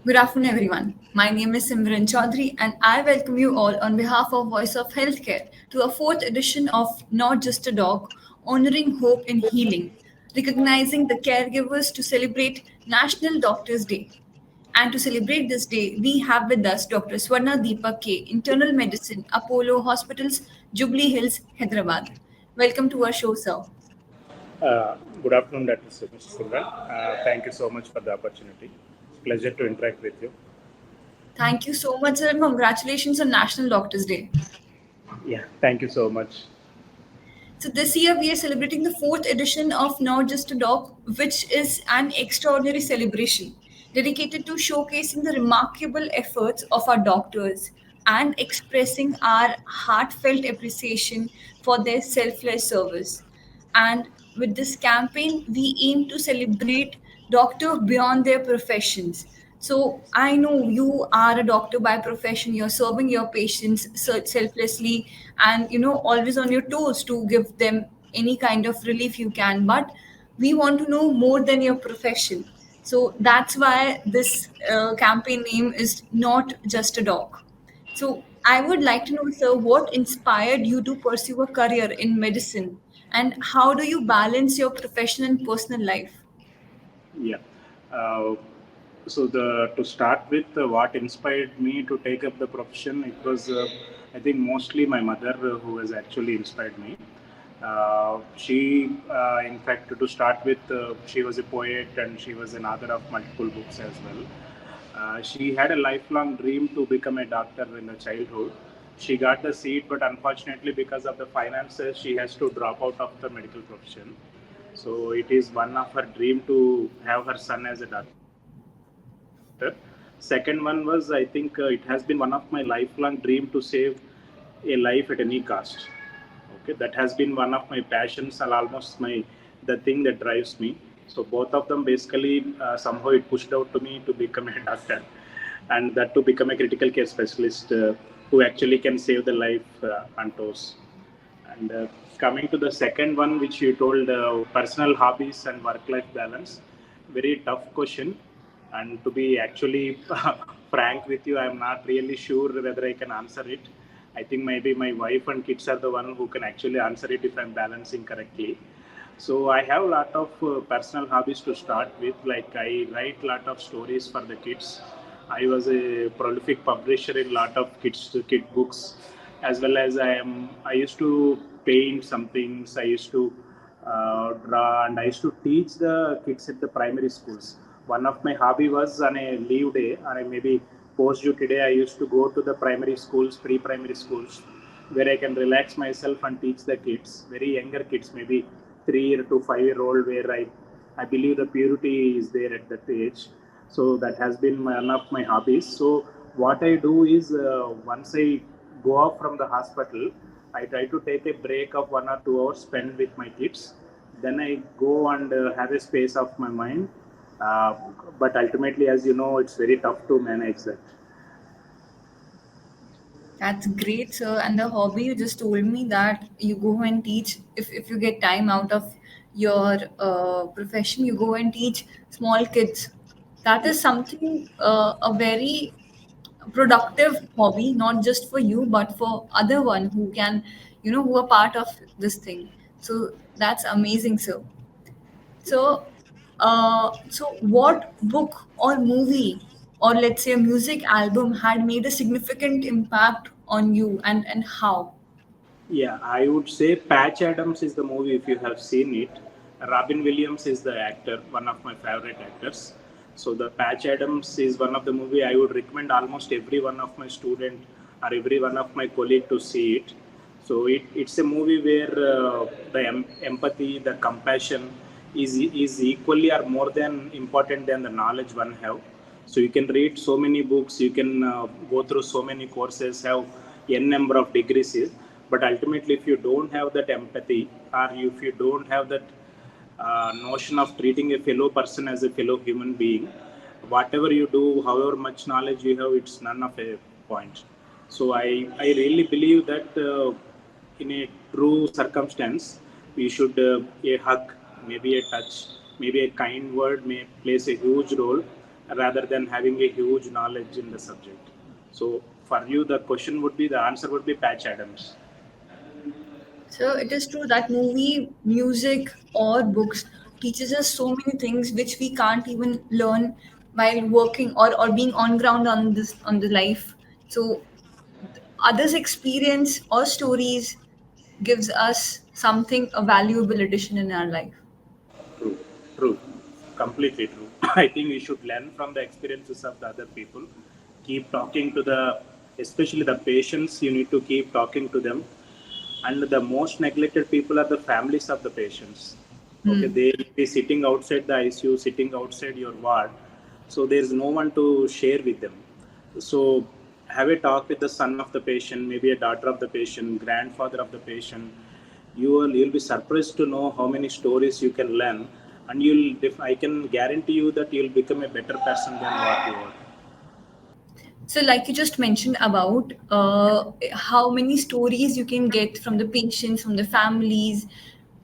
Good afternoon, everyone. My name is Simran Chaudhary, and I welcome you all on behalf of Voice of Healthcare to a fourth edition of Not Just a Dog, Honoring Hope in Healing, recognizing the caregivers to celebrate National Doctors' Day. And to celebrate this day, we have with us Dr. Swarna Deepak K, Internal Medicine, Apollo Hospitals, Jubilee Hills, Hyderabad. Welcome to our show, sir. Good afternoon, Dr. Mr. Simran. Thank you so much for the opportunity. It's a pleasure to interact with you. Thank you so much, sir, and congratulations on National Doctors' Day. Yeah, thank you so much. So this year we are celebrating the fourth edition of Not Just a Dog, which is an extraordinary celebration dedicated to showcasing the remarkable efforts of our doctors and expressing our heartfelt appreciation for their selfless service. And with this campaign, we aim to celebrate doctors beyond their professions. So I know you are a doctor by profession. You're serving your patients selflessly, and always on your toes to give them any kind of relief you can. But we want to know more than your profession. So that's why this campaign name is Not Just a Dog. So I would like to know, sir, what inspired you to pursue a career in medicine, and how do you balance your professional and personal life? Yeah. Uh, to start with, what inspired me to take up the profession, it was, I think, mostly my mother who has actually inspired me. In fact, to start with, she was a poet and she was an author of multiple books as well. She had a lifelong dream to become a doctor in the childhood. She got the seat, but unfortunately, because of the finances, she has to drop out of the medical profession. So it is one of her dream to have her son as a doctor. Second one was, I think, it has been one of my lifelong dream to save a life at any cost. Okay, that has been one of my passions and almost the thing that drives me. So both of them basically somehow it pushed out to me to become a doctor, and that to become a critical care specialist who actually can save the life on toes. And coming to the second one, which you told, personal hobbies and work-life balance, very tough question. And to be actually frank with you, I'm not really sure whether I can answer it. I think maybe my wife and kids are the one who can actually answer it if I'm balancing correctly. So I have a lot of personal hobbies to start with. Like I write a lot of stories for the kids. I was a prolific publisher in a lot of kid books, as well as I used to paint some things. I used to draw, and I used to teach the kids at the primary schools. One of my hobby was on a leave day, or maybe post duty day, I used to go to the primary schools, pre-primary schools, where I can relax myself and teach the kids, very younger kids, maybe 3 to 5 year old, where I believe the purity is there at that age. So that has been one of my hobbies. So what I do is, once I go off from the hospital, I try to take a break of 1 or 2 hours spent with my kids. Then I go and have a space of my mind. Uh, but ultimately, as you know, it's very tough to manage that. That's great, sir. And the hobby you just told me that you go and teach, if you get time out of your profession, you go and teach small kids. That Yeah. is something, a very productive hobby, not just for you, but for other one who can, who are part of this thing. So that's amazing, sir. So, so what book or movie, or let's say a music album, had made a significant impact on you, and how? Yeah, I would say Patch Adams is the movie if you have seen it. Robin Williams is the actor, one of my favorite actors. So the Patch Adams is one of the movie I would recommend almost every one of my student or every one of my colleague to see it. So it's a movie where the empathy, the compassion is equally or more than important than the knowledge one have. So you can read so many books, you can go through so many courses, have n number of degrees, but ultimately if you don't have that empathy, or if you don't have that notion of treating a fellow person as a fellow human being, whatever you do, however much knowledge you have, it's none of a point. So I really believe that in a true circumstance, we should, a hug, maybe a touch, maybe a kind word may plays a huge role rather than having a huge knowledge in the subject. So for you, the answer would be Patch Adams. So it is true that movie, music, or books teaches us so many things which we can't even learn while working or being on ground on the life. So others' experience or stories gives us something a valuable addition in our life. True, true, completely true. I think we should learn from the experiences of the other people. Keep talking to especially the patients. You need to keep talking to them. And the most neglected people are the families of the patients. Okay, Hmm. they'll be sitting outside the ICU, sitting outside your ward. So there's no one to share with them. So have a talk with the son of the patient, maybe a daughter of the patient, grandfather of the patient. You'll be surprised to know how many stories you can learn, and I can guarantee you that you'll become a better person than what you are. So, like you just mentioned about how many stories you can get from the patients, from the families,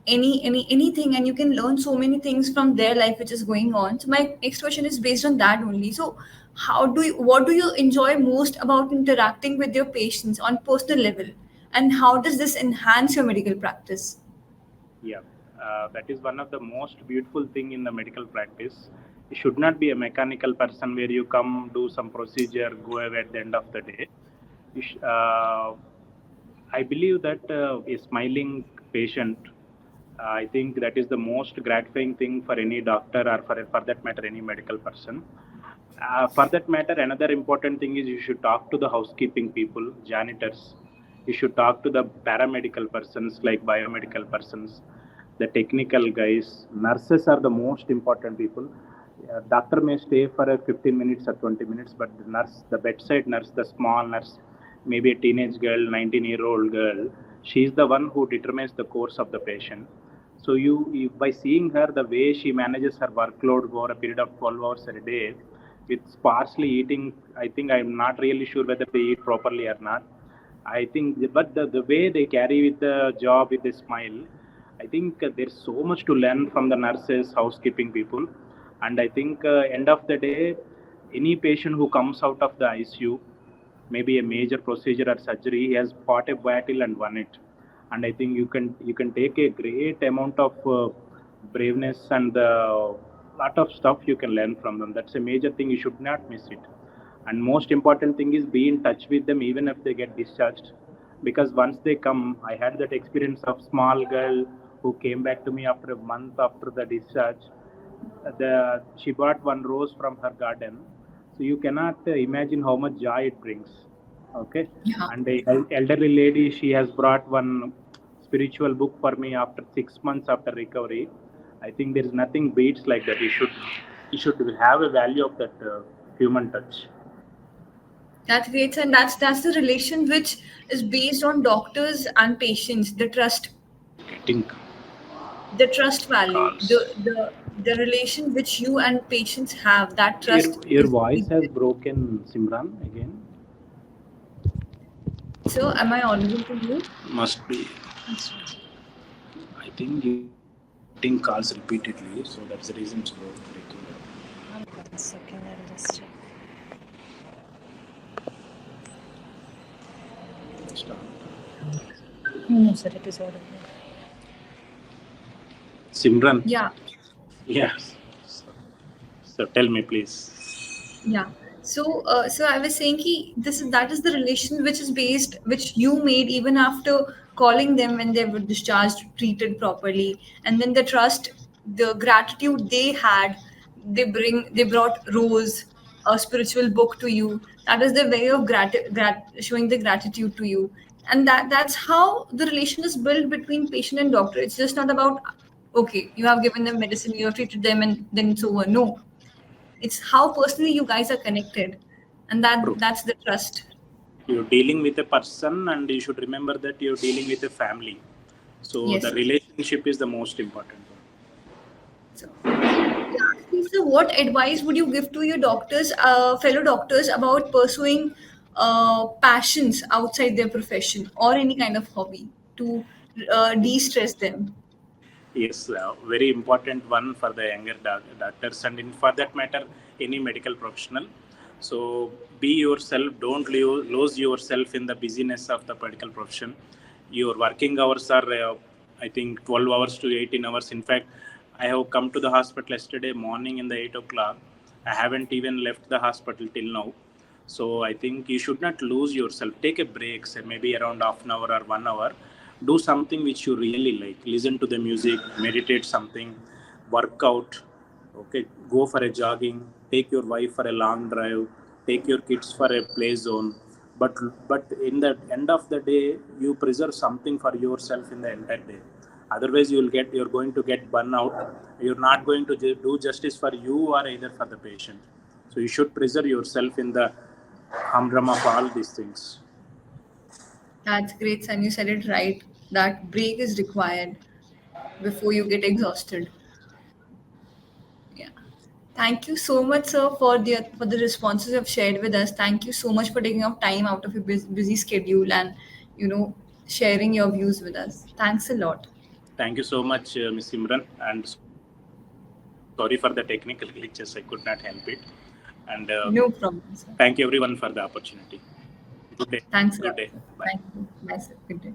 anything, and you can learn so many things from their life which is going on. So, my next question is based on that only. So, what do you enjoy most about interacting with your patients on personal level, and how does this enhance your medical practice? Yeah, that is one of the most beautiful thing in the medical practice. You should not be a mechanical person where you come, do some procedure, go away at the end of the day. You sh- uh, I believe that a smiling patient, I think that is the most gratifying thing for any doctor or for that matter any medical person. For that matter, another important thing is you should talk to the housekeeping people, janitors. You should talk to the paramedical persons like biomedical persons, the technical guys. Nurses are the most important people. Doctor may stay for a 15 minutes or 20 minutes, but the bedside nurse, the small nurse, maybe a teenage girl, 19-year-old girl, she is the one who determines the course of the patient. So you by seeing her, the way she manages her workload over a period of 12 hours a day, with sparsely eating, I think I'm not really sure whether they eat properly or not. I think, but the way they carry with the job with a smile, I think there's so much to learn from the nurses, housekeeping people, and I think end of the day, any patient who comes out of the ICU, maybe a major procedure or surgery, he has fought a battle and won it. And I think you can take a great amount of braveness and lot of stuff you can learn from them. That's a major thing. You should not miss it. And most important thing is be in touch with them even if they get discharged, because once they come, I had that experience of small girl who came back to me after a month after the discharge. She brought one rose from her garden, so you cannot imagine how much joy it brings. Okay. Yeah. And the elderly lady, she has brought one spiritual book for me after 6 months after recovery. I think there is nothing beats like that. You should have a value of that human touch. That creates, and that's the relation which is based on doctors and patients, Getting the trust value, the calls. the the relation which you and patients have, that trust Your is voice very has good. broken, Simran, again. So am I audible to you? Must be. I think you're getting calls repeatedly, so that's the reason it's breaking up. One second, I'll just check. Start. No, sir, it is audible. Simran. Yeah. Yes. So tell me, please. Yeah. So I was saying that is the relation which is based, which you made even after calling them when they were discharged, treated properly, and then the trust, the gratitude they had, they brought rose, a spiritual book to you. That is the way of showing the gratitude to you, and that's how the relation is built between patient and doctor. It's just not about okay, you have given them medicine, you have treated them, and then it's over. No, it's how personally you guys are connected, and True. that's the trust. You're dealing with a person, and you should remember that you're dealing with a family. So the Yes. relationship is the most important one. So lastly, so what advice would you give to your doctors, fellow doctors, about pursuing passions outside their profession or any kind of hobby to de-stress them? Yes, very important one for the younger doctors, and for that matter, any medical professional. So be yourself, don't lose yourself in the busyness of the medical profession. Your working hours are, I think, 12 hours to 18 hours. In fact, I have come to the hospital yesterday morning in the 8 o'clock. I haven't even left the hospital till now. So I think you should not lose yourself. Take a break, say maybe around half an hour or 1 hour. Do something which you really like. Listen to the music, meditate something, work out. Okay, go for a jogging. Take your wife for a long drive. Take your kids for a play zone. But in the end of the day, you preserve something for yourself in the entire day. Otherwise, you're going to get burnout. You're not going to do justice for you or either for the patient. So you should preserve yourself in the humdrum of all these things. That's great, son. You said it right. That break is required before you get exhausted. Yeah. Thank you so much, sir, for the responses you've shared with us. Thank you so much for taking up time out of your busy schedule and you know sharing your views with us. Thanks a lot. Thank you so much, Ms. Imran, and sorry for the technical glitches. I could not help it. And No problem, thank you sir. everyone for the opportunity. Good day. Thanks a Good lot, day. sir. Bye. Thank you. Bye, sir. Good day.